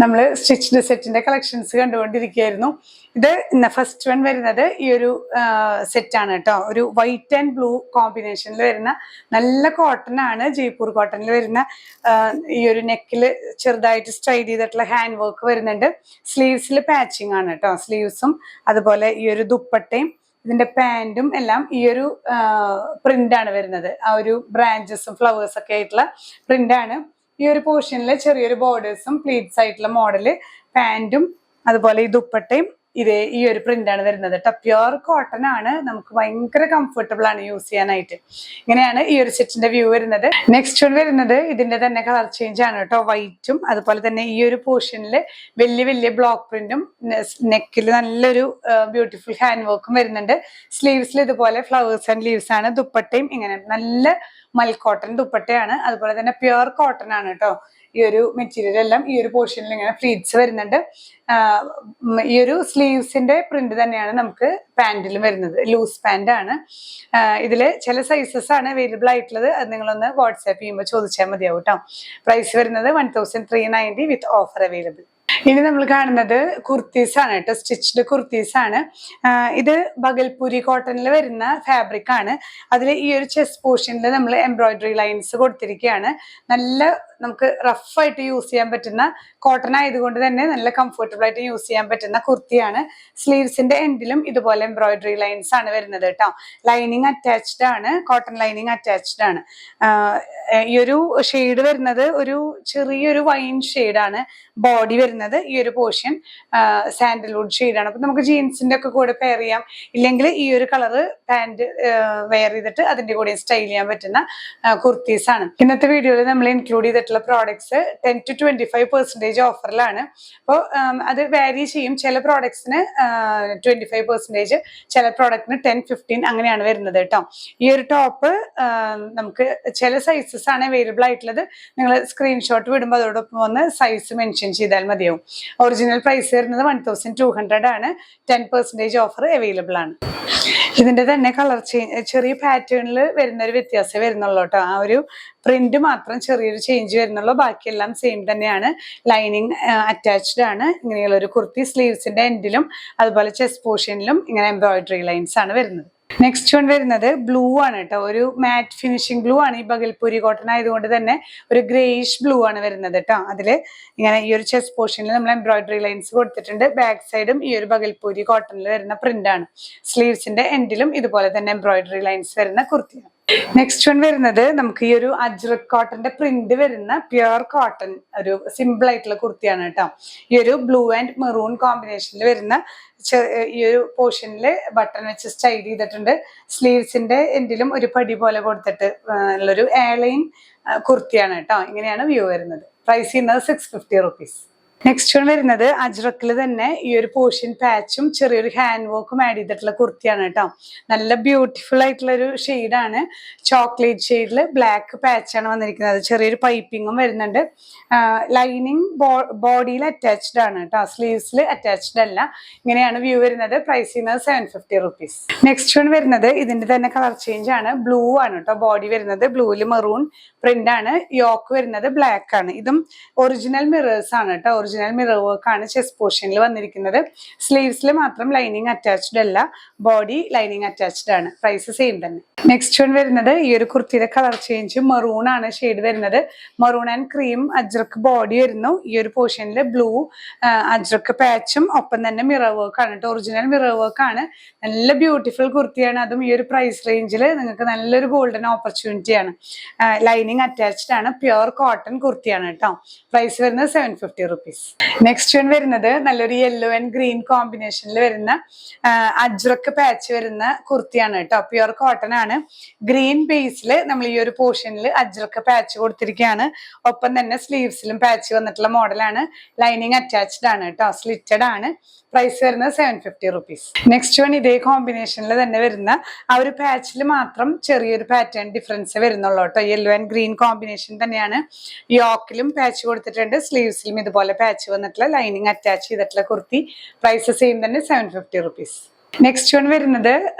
നമ്മൾ സ്റ്റിച്ച്ഡ് സെറ്റിന്റെ കളക്ഷൻസ് കണ്ടുകൊണ്ടിരിക്കുകയായിരുന്നു. ഇത് ഫസ്റ്റ് വൺ വരുന്നത് ഈ ഒരു സെറ്റാണ് കേട്ടോ. ഒരു വൈറ്റ് ആൻഡ് ബ്ലൂ കോമ്പിനേഷനിൽ വരുന്ന നല്ല കോട്ടൺ ആണ്. ജയ്പൂർ കോട്ടണിൽ വരുന്ന ഈ ഒരു നെക്കിൽ ചെറുതായിട്ട് സ്റ്റൈൽ ചെയ്തിട്ടുള്ള ഹാൻഡ് വർക്ക് വരുന്നുണ്ട്. സ്ലീവ്സിൽ പാച്ചിങ് ആണ് കേട്ടോ. സ്ലീവ്സും അതുപോലെ ഈ ഒരു ദുപ്പട്ടയും ഇതിന്റെ പാൻറ്റും എല്ലാം ഈ ഒരു പ്രിന്റ് ആണ് വരുന്നത്. ആ ഒരു ബ്രാഞ്ചസും ഫ്ലവേഴ്സ് ഒക്കെ ആയിട്ടുള്ള പ്രിന്റ് ആണ്. ഈ ഒരു പോർഷനിൽ ചെറിയൊരു ബോർഡേഴ്സും പ്ലീറ്റ്സ് ആയിട്ടുള്ള മോഡല് പാൻറ്റും അതുപോലെ ഈ ദുപ്പട്ടയും ഈ ഒരു പ്രിന്റ് ആണ് വരുന്നത്. പ്യുർ കോട്ടൺ ആണ്. നമുക്ക് ഭയങ്കര കംഫർട്ടബിൾ ആണ് യൂസ് ചെയ്യാനായിട്ട്. ഇങ്ങനെയാണ് ഈ ഒരു സെറ്റിന്റെ വ്യൂ വരുന്നത്. നെക്സ്റ്റ് വൺ വരുന്നത് ഇതിന്റെ തന്നെ കളർ ചേഞ്ച് ആണ് കേട്ടോ. വൈറ്റും അതുപോലെ തന്നെ ഈ ഒരു പോർഷനിൽ വലിയ വലിയ ബ്ലോക്ക് പ്രിന്റും നെക്കിൽ നല്ലൊരു ബ്യൂട്ടിഫുൾ ഹാൻഡ് വർക്കും വരുന്നുണ്ട്. സ്ലീവ്സിൽ ഇതുപോലെ ഫ്ലവേഴ്സ് ആൻഡ് ലീവ്സ് ആണ്. ദുപ്പട്ടയും ഇങ്ങനെ നല്ല മൽ കോട്ടൺ ദുപ്പട്ടയാണ്. അതുപോലെ തന്നെ പ്യുർ കോട്ടൺ ആണ് കേട്ടോ. ഈ ഒരു മെറ്റീരിയൽ എല്ലാം ഈ ഒരു പോർഷനിൽ ഇങ്ങനെ ഫ്ലീറ്റ്സ് വരുന്നുണ്ട്. ഈ ഒരു സ്ലീവ്സിന്റെ പ്രിന്റ് തന്നെയാണ് നമുക്ക് പാൻറ്റിലും വരുന്നത്. ലൂസ് പാന്റ് ആണ്. ഇതിൽ ചില സൈസസ് ആണ് അവൈലബിൾ ആയിട്ടുള്ളത്. അത് നിങ്ങളൊന്ന് വാട്സാപ്പ് ചെയ്യുമ്പോൾ ചോദിച്ചാൽ മതിയാവും കേട്ടോ. പ്രൈസ് വരുന്നത് 1390 വിത്ത് ഓഫർ അവൈലബിൾ. ഇനി നമ്മൾ കാണുന്നത് കുർത്തീസ് ആണ് കേട്ടോ. സ്റ്റിച്ച്ഡ് കുർത്തീസ് ആണ്. ഇത് ബഗൽപൂരി കോട്ടണിൽ വരുന്ന ഫാബ്രിക് ആണ്. അതിൽ ഈ ഒരു ചെസ്റ്റ് പോർഷനിൽ നമ്മൾ എംബ്രോയിഡറി ലൈൻസ് കൊടുത്തിരിക്കുകയാണ്. നല്ല നമുക്ക് റഫായിട്ട് യൂസ് ചെയ്യാൻ പറ്റുന്ന കോട്ടൺ ആയതുകൊണ്ട് തന്നെ നല്ല കംഫർട്ടബിൾ ആയിട്ട് യൂസ് ചെയ്യാൻ പറ്റുന്ന കുർത്തിയാണ്. സ്ലീവ്സിന്റെ എൻഡിലും ഇതുപോലെ എംബ്രോയിഡറി ലൈൻസ് ആണ് വരുന്നത് കേട്ടോ. ലൈനിങ് അറ്റാച്ച്ഡ് ആണ്. കോട്ടൺ ലൈനിങ് അറ്റാച്ച്ഡ് ആണ്. ഈ ഒരു ഷെയ്ഡ് വരുന്നത് ഒരു ചെറിയൊരു വൈൻ ഷെയ്ഡാണ്. ബോഡി വരുന്നത് ഈ ഒരു പോർഷൻ സാൻഡൽവുഡ് ഷെയ്ഡാണ്. അപ്പൊ നമുക്ക് ജീൻസിന്റെ ഒക്കെ കൂടെ പെയർ ചെയ്യാം. ഇല്ലെങ്കിൽ ഈ ഒരു കളറ് പാന്റ് വെയർ ചെയ്തിട്ട് അതിന്റെ കൂടെ സ്റ്റൈൽ ചെയ്യാൻ പറ്റുന്ന കുർത്തീസ് ആണ്. ഇന്നത്തെ വീഡിയോയിൽ നമ്മൾ ഇൻക്ലൂഡ് ചെയ്തിട്ടുള്ള പ്രോഡക്ട്സ് 10 to 25% ഓഫറിലാണ്. അപ്പോൾ അത് വാരി ചെയ്യും. ചില പ്രോഡക്ട്സിന് 25%, ചില പ്രോഡക്റ്റിന് 10-15 അങ്ങനെയാണ് വരുന്നത് കേട്ടോ. ഈ ഒരു ടോപ്പ് നമുക്ക് ചില സൈസസ് ആണ് അവൈലബിൾ ആയിട്ടുള്ളത്. നിങ്ങൾ സ്ക്രീൻഷോട്ട് വിടുമ്പോൾ അതോടൊപ്പം ഒന്ന് സൈസ് മെൻഷൻ ചെയ്താൽ മതിയാവും. ഒറിജിനൽ പ്രൈസ് വരുന്നത് 1200 ആണ്. 10% ഓഫർ അവൈലബിൾ ആണ്. ഇതിന്റെ തന്നെ കളർ ചേഞ്ച് ചെറിയ പാറ്റേണിൽ വരുന്ന ഒരു വ്യത്യാസം വരുന്നുള്ളൂ കേട്ടോ. ആ ഒരു പ്രിന്റ് മാത്രം ചെറിയൊരു ചേഞ്ച് വരുന്നുള്ളൂ. ബാക്കിയെല്ലാം സെയിം തന്നെയാണ്. ലൈനിങ് അറ്റാച്ച്ഡ് ആണ്. ഇങ്ങനെയുള്ള ഒരു കുർത്തി സ്ലീവ്സിന്റെ എൻഡിലും അതുപോലെ ചെസ്റ്റ് പോർഷനിലും ഇങ്ങനെ എംബ്രോയിഡറി ലൈൻസ് ആണ് വരുന്നത്. നെക്സ്റ്റ് വൺ വരുന്നത് ബ്ലൂ ആണ് കേട്ടോ. ഒരു മാറ്റ് ഫിനിഷിംഗ് ബ്ലൂ ആണ്. ഈ ബഗൽപൂരി കോട്ടൺ ആയതുകൊണ്ട് തന്നെ ഒരു ഗ്രേയിഷ് ബ്ലൂ ആണ് വരുന്നത് കേട്ടോ. അതില് ഇങ്ങനെ ഈ ഒരു ചെസ്റ്റ് പോർഷനിൽ നമ്മൾ എംബ്രോയിഡറി ലൈൻസ് കൊടുത്തിട്ടുണ്ട്. ബാക്ക് സൈഡും ഈ ഒരു ബഗൽപൂരി കോട്ടണിൽ വരുന്ന പ്രിന്റ് ആണ്. സ്ലീവ്സിന്റെ എൻഡിലും ഇതുപോലെ തന്നെ എംബ്രോയിഡറി ലൈൻസ് വരുന്ന കുർത്തിയാണ്. നെക്സ്റ്റ് വൺ വരുന്നത് നമുക്ക് ഈ ഒരു അജ്രക് കോട്ടന്റെ പ്രിന്റ് വരുന്ന പ്യുർ കോട്ടൺ ഒരു സിമ്പിൾ ആയിട്ടുള്ള കുർത്തിയാണ് കേട്ടോ. ഈ ഒരു ബ്ലൂ ആൻഡ് മെറൂൺ കോമ്പിനേഷനിൽ വരുന്ന ഈ ഒരു പോർഷനിൽ ബട്ടൺ വെച്ച് സ്റ്റൈൽ ചെയ്തിട്ടുണ്ട്. സ്ലീവ്സിന്റെ എൻഡിലും ഒരു പടി പോലെ കൊടുത്തിട്ട് ഉള്ളൊരു എയർലൈൻ കുർത്തിയാണ് കേട്ടോ. ഇങ്ങനെയാണ് വ്യൂ വരുന്നത്. പ്രൈസ് ചെയ്യുന്നത് 650 rupees. നെക്സ്റ്റ് വൺ വരുന്നത് അജ്രക്കിൽ തന്നെ ഈ ഒരു പോർഷൻ പാച്ചും ചെറിയൊരു ഹാൻഡ് വർക്കും ആഡ് ചെയ്തിട്ടുള്ള കുർത്തിയാണ് കേട്ടോ. നല്ല ബ്യൂട്ടിഫുൾ ആയിട്ടുള്ള ഒരു ഷെയ്ഡാണ്. ചോക്ലേറ്റ് ഷെയ്ഡിൽ ബ്ലാക്ക് പാച്ചാണ് വന്നിരിക്കുന്നത്. ചെറിയൊരു പൈപ്പിങ്ങും വരുന്നുണ്ട്. ലൈനിങ് ബോഡിയിൽ അറ്റാച്ച്ഡ് ആണ് കേട്ടോ. സ്ലീവ്സിൽ അറ്റാച്ച്ഡ് അല്ല. ഇങ്ങനെയാണ് വ്യൂ വരുന്നത്. പ്രൈസ് ചെയ്യുന്നത് 750 rupees. നെക്സ്റ്റ് വൺ വരുന്നത് ഇതിന്റെ തന്നെ കളർ ചേഞ്ച് ആണ്. ബ്ലൂ ആണ് കേട്ടോ. ബോഡി വരുന്നത് ബ്ലൂവിൽ മെറൂൺ പ്രിന്റ് ആണ്. യോക്ക് വരുന്നത് ബ്ലാക്ക് ആണ്. ഇതും ഒറിജിനൽ മിറേഴ്സ് ആണ് കേട്ടോ. ഒറിജിനൽ മിറർ വർക്ക് ആണ് ചെസ്റ്റ് പോർഷനിൽ വന്നിരിക്കുന്നത്. സ്ലീവ്സിൽ മാത്രം ലൈനിങ് അറ്റാച്ച്ഡ് അല്ല. ബോഡി ലൈനിങ് അറ്റാച്ച്ഡ് ആണ്. പ്രൈസ് സെയിം തന്നെ. നെക്സ്റ്റ് വൺ വരുന്നത് ഈ ഒരു കുർത്തിയുടെ കളർ ചേഞ്ച് മെറൂൺ ആണ് ഷെയ്ഡ് വരുന്നത്. Maroon and cream ajrak body വരുന്നു. ഈ ഒരു പോർഷനിൽ ബ്ലൂ അജ്രക് പാച്ചും ഒപ്പം തന്നെ മിറർ വർക്ക് ആണ് കേട്ടോ. ഒറിജിനൽ മിറർ വർക്ക് ആണ്. നല്ല ബ്യൂട്ടിഫുൾ കുർത്തിയാണ്. അതും ഈ ഒരു പ്രൈസ് റേഞ്ചിൽ നിങ്ങൾക്ക് നല്ലൊരു ഗോൾഡൻ ഓപ്പർച്യൂണിറ്റി ആണ്. ലൈനിങ് അറ്റാച്ച്ഡ് ആണ്. പ്യുർ കോട്ടൺ കുർത്തിയാണ് കേട്ടോ. പ്രൈസ് വരുന്നത് 750 rupees. നെക്സ്റ്റ് വൺ വരുന്നത് നല്ലൊരു യെല്ലോ ആൻഡ് ഗ്രീൻ കോമ്പിനേഷനിൽ വരുന്ന അജ്രക് പാച്ച് വരുന്ന കുർത്തിയാണ് കേട്ടോ. പ്യുർ കോട്ടൺ ആണ്. ഗ്രീൻ ബേസിൽ നമ്മൾ ഈ ഒരു പോർഷനിൽ അജ്രക് പാച്ച് കൊടുത്തിരിക്കുകയാണ്. ഒപ്പം തന്നെ സ്ലീവ്സിലും പാച്ച് വന്നിട്ടുള്ള മോഡലാണ്. ലൈനിങ് അറ്റാച്ച്ഡ് ആണ് കേട്ടോ. സ്ലിറ്റഡ് ആണ്. പ്രൈസ് വരുന്നത് 750 rupees. നെക്സ്റ്റ് വൺ ഇതേ കോമ്പിനേഷനിൽ തന്നെ വരുന്ന ആ ഒരു പാച്ചിൽ മാത്രം ചെറിയൊരു പാറ്റേൺ ഡിഫറൻസ് വരുന്നുള്ളൂ കേട്ടോ. യെല്ലോ ആൻഡ് ഗ്രീൻ കോമ്പിനേഷൻ തന്നെയാണ്. യോക്കിലും പാച്ച് കൊടുത്തിട്ടുണ്ട്. സ്ലീവ്സിലും ഇതുപോലെ പാച്ച് വന്നിട്ടുള്ള ലൈനിങ് അറ്റാച്ച് ചെയ്തിട്ടുള്ള കുർത്തി. പ്രൈസ് സെയിം തന്നെ 750 rupees. നെക്സ്റ്റ് വൺ വരുന്നത്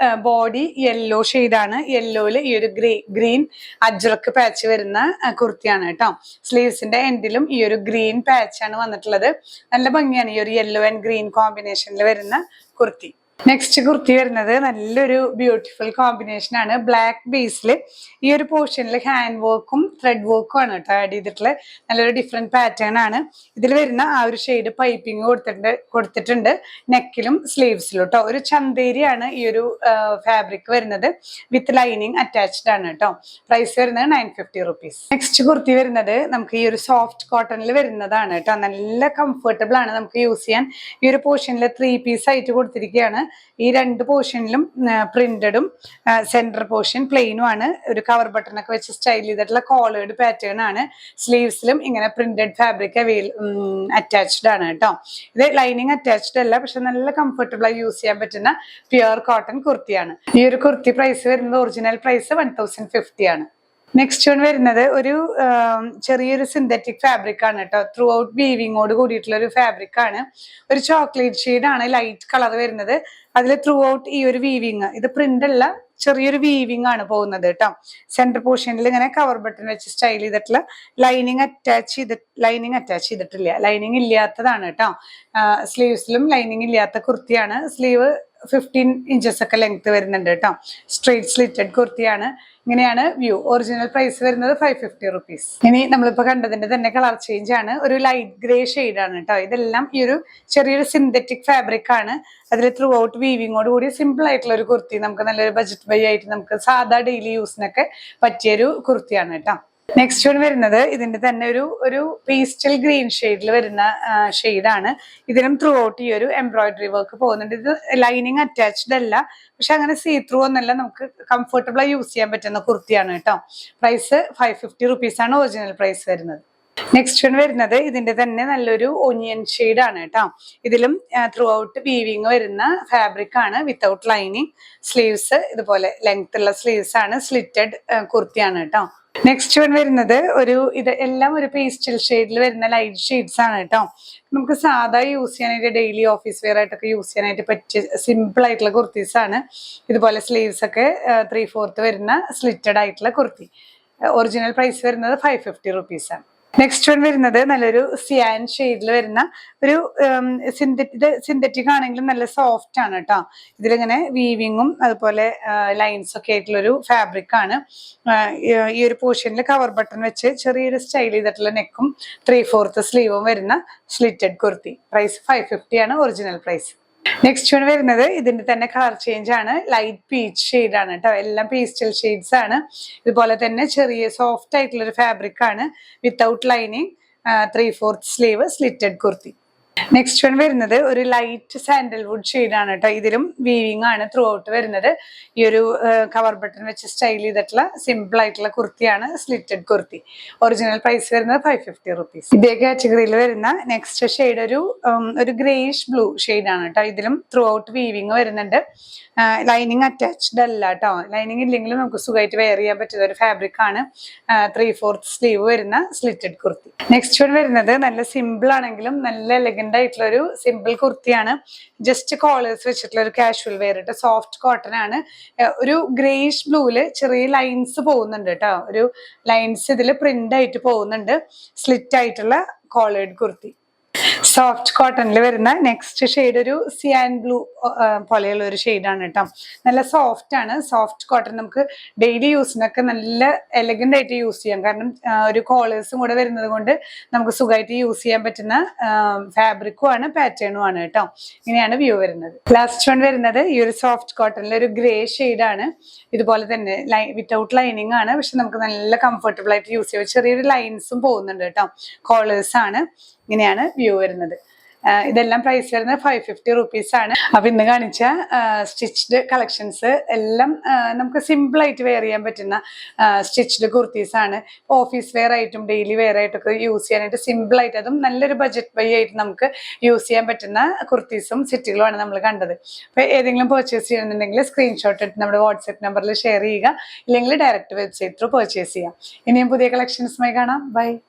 ബോഡി യെല്ലോ ആണ്. യെല്ലോയില് ഈ ഒരു ഗ്രീൻ അജ്രക്ക് പാച്ച് വരുന്ന കുർത്തിയാണ് കേട്ടോ. സ്ലീവ്സിന്റെ എൻഡിലും ഈ ഒരു ഗ്രീൻ പാച്ച് ആണ് വന്നിട്ടുള്ളത്. നല്ല ഭംഗിയാണ് ഈ ഒരു യെല്ലോ ആൻഡ് ഗ്രീൻ കോമ്പിനേഷനിൽ വരുന്ന കുർത്തി. നെക്സ്റ്റ് കുർത്തി വരുന്നത് നല്ലൊരു ബ്യൂട്ടിഫുൾ കോമ്പിനേഷൻ ആണ്. ബ്ലാക്ക് ബേസിൽ ഈ ഒരു പോർഷനിൽ ഹാൻഡ് വർക്കും ത്രെഡ് വർക്കും ആണ് കേട്ടോ ആഡ് ചെയ്തിട്ടുള്ള നല്ലൊരു ഡിഫറെന്റ് പാറ്റേൺ ആണ്. ഇതിൽ വരുന്ന ആ ഒരു ഷെയ്ഡ് പൈപ്പിംഗ് കൊടുത്തിട്ടുണ്ട് നെക്കിലും സ്ലീവ്സിലും കേട്ടോ. ഒരു ചന്തേരിയാണ് ഈ ഒരു ഫാബ്രിക് വരുന്നത്. വിത്ത് ലൈനിങ് അറ്റാച്ച്ഡ് ആണ് കേട്ടോ. പ്രൈസ് വരുന്നത് 950 റുപ്പീസ്. നെക്സ്റ്റ് കുർത്തി വരുന്നത് നമുക്ക് ഈ ഒരു സോഫ്റ്റ് കോട്ടണിൽ വരുന്നതാണ് കേട്ടോ. നല്ല കംഫർട്ടബിൾ ആണ് നമുക്ക് യൂസ് ചെയ്യാൻ. ഈ ഒരു പോർഷനിൽ 3 പീസ് ആയിട്ട് കൊടുത്തിരിക്കുകയാണ്. ഈ രണ്ട് പോർഷനിലും പ്രിന്റഡും സെന്റർ പോർഷൻ പ്ലെയിനും ആണ്. ഒരു കവർ ബട്ടൺ ഒക്കെ വെച്ച് സ്റ്റൈൽ ചെയ്തിട്ടുള്ള കോളേർഡ് പാറ്റേൺ ആണ്. സ്ലീവ്സിലും ഇങ്ങനെ പ്രിന്റഡ് ഫാബ്രിക് അറ്റാച്ച്ഡ് ആണ് കേട്ടോ. ഇത് ലൈനിങ് അറ്റാച്ച്ഡ് അല്ല, പക്ഷെ നല്ല കംഫർട്ടബിൾ ആയി യൂസ് ചെയ്യാൻ പറ്റുന്ന പ്യുവർ കോട്ടൺ കുർത്തിയാണ്. ഈ ഒരു കുർത്തി പ്രൈസ് വരുന്നത് ഒറിജിനൽ പ്രൈസ് 1050 ആണ്. നെക്സ്റ്റ് വൺ വരുന്നത് ഒരു ചെറിയൊരു സിന്തറ്റിക് ഫാബ്രിക് ആണ് കേട്ടോ. ത്രൂ ഔട്ട് വീവിങ്ങോട് കൂടിയിട്ടുള്ള ഒരു ഫാബ്രിക് ആണ്. ഒരു ചോക്ലേറ്റ് ഷെയ്ഡ് ആണ് ലൈറ്റ് കളർ വരുന്നത്. അതിൽ ത്രൂ ഔട്ട് ഈ ഒരു വീവിങ്, ഇത് പ്രിന്റ് അല്ല, ചെറിയൊരു വീവിങ് ആണ് പോകുന്നത് കേട്ടോ. സെന്റർ പോർഷനിൽ ഇങ്ങനെ കവർ ബട്ടൺ വെച്ച് സ്റ്റൈൽ ചെയ്തിട്ടുള്ള ലൈനിങ് അറ്റാച്ച് ചെയ്തിട്ടില്ല, ലൈനിങ് ഇല്ലാത്തതാണ് കേട്ടോ. സ്ലീവ്സിലും ലൈനിങ് ഇല്ലാത്ത കുർത്തിയാണ്. സ്ലീവ് 15 ഇഞ്ചസ് ഒക്കെ ലെങ്ത് വരുന്നുണ്ട് കേട്ടോ. സ്ട്രെയിറ്റ് സ്ലിറ്റഡ് കുർത്തിയാണ്. ഇങ്ങനെയാണ് വ്യൂ. ഒറിജിനൽ പ്രൈസ് വരുന്നത് 550 റുപ്പീസ്. ഇനി നമ്മളിപ്പോ കണ്ടതിന്റെ തന്നെ കളർ ചേഞ്ച് ആണ്. ഒരു ലൈറ്റ് ഗ്രേ ഷെയ്ഡ് ആണ് കേട്ടോ. ഇതെല്ലാം ഈ ഒരു ചെറിയൊരു സിന്തറ്റിക് ഫാബ്രിക് ആണ്. അതിൽ ത്രൂ ഔട്ട് വീവിങ്ങോട് കൂടി സിമ്പിൾ ആയിട്ടുള്ള ഒരു കുർത്തി, നമുക്ക് നല്ലൊരു ബജറ്റ് ബൈ ആയിട്ട് നമുക്ക് സാധാ ഡെയിലി യൂസിനൊക്കെ പറ്റിയൊരു കുർത്തിയാണ് കേട്ടോ. നെക്സ്റ്റ് വൺ വരുന്നത് ഇതിന്റെ തന്നെ ഒരു പേസ്റ്റൽ ഗ്രീൻ ഷെയ്ഡിൽ വരുന്ന ഷെയ്ഡാണ്. ഇതിനും ത്രൂ ഔട്ട് ഈ ഒരു എംബ്രോയിഡറി വർക്ക് പോകുന്നുണ്ട്. ഇത് ലൈനിങ് അറ്റാച്ച്ഡ് അല്ല, പക്ഷെ അങ്ങനെ സീ ത്രൂ ഒന്നല്ല, നമുക്ക് കംഫർട്ടബിൾ ആയി യൂസ് ചെയ്യാൻ പറ്റുന്ന കുർത്തിയാണ് കേട്ടോ. പ്രൈസ് 550 റുപ്പീസ് ആണ് ഒറിജിനൽ പ്രൈസ് വരുന്നത്. നെക്സ്റ്റ് വൺ വരുന്നത് ഇതിന്റെ തന്നെ നല്ലൊരു ഒനിയൻ ഷെയ്ഡ് ആണ് കേട്ടോ. ഇതിലും ത്രൂ ഔട്ട് വീവിങ് വരുന്ന ഫാബ്രിക് ആണ് വിത്തൗട്ട് ലൈനിങ്. സ്ലീവ്സ് ഇതുപോലെ ലെങ്ത് ഉള്ള സ്ലീവ്സ് ആണ്. സ്ലിറ്റഡ് കുർത്തിയാണ് കേട്ടോ. നെക്സ്റ്റ് വൺ വരുന്നത് ഇത് എല്ലാം ഒരു പേസ്റ്റൽ ഷെയ്ഡിൽ വരുന്ന ലൈറ്റ് ഷെയ്ഡ്സ് ആണ് കേട്ടോ. നമുക്ക് സാധാ യൂസ് ചെയ്യാനായിട്ട് ഡെയിലി ഓഫീസ് വെയർ ആയിട്ടൊക്കെ യൂസ് ചെയ്യാനായിട്ട് പറ്റിയ സിമ്പിൾ ആയിട്ടുള്ള കുർത്തീസ് ആണ്. ഇതുപോലെ സ്ലീവ്സ് ഒക്കെ 3/4 വരുന്ന സ്ലിറ്റഡ് ആയിട്ടുള്ള കുർത്തി. ഒറിജിനൽ പ്രൈസ് വരുന്നത് 550 റുപ്പീസ് ആണ്. നെക്സ്റ്റ് വൺ വരുന്നത് നല്ലൊരു സിയാൻ ഷെയ്ഡിൽ വരുന്ന ഒരു സിന്തറ്റിക് ആണെങ്കിലും നല്ല സോഫ്റ്റ് ആണ് കേട്ടോ. ഇതിലിങ്ങനെ വീവിങ്ങും അതുപോലെ ലൈൻസ് ഒക്കെ ആയിട്ടുള്ളൊരു ഫാബ്രിക് ആണ്. ഈ ഒരു പോർഷനിൽ കവർ ബട്ടൺ വെച്ച് ചെറിയൊരു സ്റ്റൈൽ ചെയ്തിട്ടുള്ള നെക്കും 3/4 സ്ലീവും വരുന്ന സ്ലിറ്റഡ് കുർത്തി. പ്രൈസ് 550 ആണ് ഒറിജിനൽ പ്രൈസ്. നെക്സ്റ്റ് വൺ വരുന്നത് ഇതിന്റെ തന്നെ കളർ ചേഞ്ച് ആണ്. ലൈറ്റ് പീച്ച് ഷെയ്ഡ് ആണ് കേട്ടോ. എല്ലാം പേസ്റ്റൽ ഷെയ്ഡ്സ് ആണ്. ഇതുപോലെ തന്നെ ചെറിയ സോഫ്റ്റ് ആയിട്ടുള്ള ഒരു ഫാബ്രിക് ആണ്. Without lining 3/4 sleeve slitted kurti. Next one വരുന്നത് ഒരു ലൈറ്റ് സാൻഡൽവുഡ് ഷെയ്ഡ് ആണ് കേട്ടോ. ഇതിലും വീവിങ് ആണ് ത്രൂ ഔട്ട് വരുന്നത്. ഈ ഒരു കവർ ബട്ടൺ വെച്ച് സ്റ്റൈൽ ചെയ്തിട്ടുള്ള സിമ്പിൾ ആയിട്ടുള്ള കുർത്തിയാണ് സ്ലിറ്റഡ് കുർത്തി. ഒറിജിനൽ പ്രൈസ് വരുന്നത് 550 റുപ്പീസ്. ഇതേ കാറ്റഗറിയിൽ വരുന്ന നെക്സ്റ്റ് ഷെയ്ഡ് ഒരു ഗ്രേയിഷ് ബ്ലൂ ഷെയ്ഡ് ആണ് കേട്ടോ. ഇതിലും ത്രൂ ഔട്ട് വീവിങ് വരുന്നുണ്ട്. ലൈനിങ് അറ്റാച്ച്ഡ് അല്ല കേട്ടോ. ലൈനിങ് ഇല്ലെങ്കിലും നമുക്ക് സുഖമായിട്ട് വെയർ ചെയ്യാൻ പറ്റുന്ന ഒരു ഫാബ്രിക് ആണ്. 3/4 സ്ലീവ് വരുന്ന സ്ലിറ്റഡ് കുർത്തി. നെക്സ്റ്റ് വൺ വരുന്നത് നല്ല സിമ്പിൾ ആണെങ്കിലും നല്ല എലഗന്റ് ആയിട്ടുള്ള ഒരു സിമ്പിൾ കുർത്തിയാണ്. ജസ്റ്റ് കോളേഴ്സ് വെച്ചിട്ടുള്ള ഒരു കാഷ്വൽ വെയർ ഇട്ട് സോഫ്റ്റ് കോട്ടൺ ആണ്. ഒരു ഗ്രേയിഷ് ബ്ലൂവില് ചെറിയ ലൈൻസ് പോകുന്നുണ്ട് കേട്ടോ. ഒരു ലൈൻസ് ഇതിൽ പ്രിന്റ് ആയിട്ട് പോകുന്നുണ്ട്. സ്ലിറ്റ് ആയിട്ടുള്ള കോളേർഡ് കുർത്തി. സോഫ്റ്റ് കോട്ടണിൽ വരുന്ന നെക്സ്റ്റ് ഷെയ്ഡ് ഒരു സിയാൻ ബ്ലൂ പോലെയുള്ള ഒരു ഷെയ്ഡാണ് കേട്ടോ. നല്ല സോഫ്റ്റ് ആണ്. സോഫ്റ്റ് കോട്ടൺ നമുക്ക് ഡെയിലി യൂസിനൊക്കെ നല്ല എലഗന്റ് ആയിട്ട് യൂസ് ചെയ്യാം. കാരണം ഒരു കോളേഴ്സും കൂടെ വരുന്നത് കൊണ്ട് നമുക്ക് സുഖമായിട്ട് യൂസ് ചെയ്യാൻ പറ്റുന്ന ഫാബ്രിക്കും ആണ് പാറ്റേണും ആണ് കേട്ടോ. ഇങ്ങനെയാണ് വ്യൂ വരുന്നത്. ലാസ്റ്റ് വൺ വരുന്നത് ഈ ഒരു സോഫ്റ്റ് കോട്ടണിൽ ഒരു ഗ്രേ ഷെയ്ഡാണ്. ഇതുപോലെ തന്നെ വിത്തൗട്ട് ലൈനിങ് ആണ്, പക്ഷെ നമുക്ക് നല്ല കംഫർട്ടബിൾ ആയിട്ട് യൂസ് ചെയ്യാം. ചെറിയൊരു ലൈൻസും പോകുന്നുണ്ട് കേട്ടോ. കോളേഴ്സ് ആണ്. ഇങ്ങനെയാണ് വ്യൂ വരുന്നത്. ഇതെല്ലാം പ്രൈസ് വരുന്നത് 550 റുപ്പീസ് ആണ്. അപ്പൊ ഇന്ന് കാണിച്ച സ്റ്റിച്ച്ഡ് കളക്ഷൻസ് എല്ലാം നമുക്ക് സിമ്പിൾ ആയിട്ട് വെയർ ചെയ്യാൻ പറ്റുന്ന സ്റ്റിച്ച്ഡ് കുർത്തീസ് ആണ്. ഓഫീസ് വെയർ ആയിട്ടും ഡെയിലി വെയർ ആയിട്ടൊക്കെ യൂസ് ചെയ്യാനായിട്ട് സിമ്പിൾ ആയിട്ട്, അതും നല്ലൊരു ബജറ്റ് ബൈ ആയിട്ട് നമുക്ക് യൂസ് ചെയ്യാൻ പറ്റുന്ന കുർത്തീസും സെറ്റുകളുമാണ് നമ്മൾ കണ്ടത്. അപ്പൊ ഏതെങ്കിലും പർച്ചേസ് ചെയ്യണമെന്നുണ്ടെങ്കിൽ സ്ക്രീൻഷോട്ട് എടുത്ത് നമ്മുടെ വാട്സ്ആപ്പ് നമ്പറിൽ ഷെയർ ചെയ്യുക, ഇല്ലെങ്കിൽ ഡയറക്റ്റ് വെബ്സൈറ്റ് ത്രൂ പർച്ചേസ് ചെയ്യാം. ഇനിയും പുതിയ കളക്ഷൻസുമായി കാണാം. ബൈ.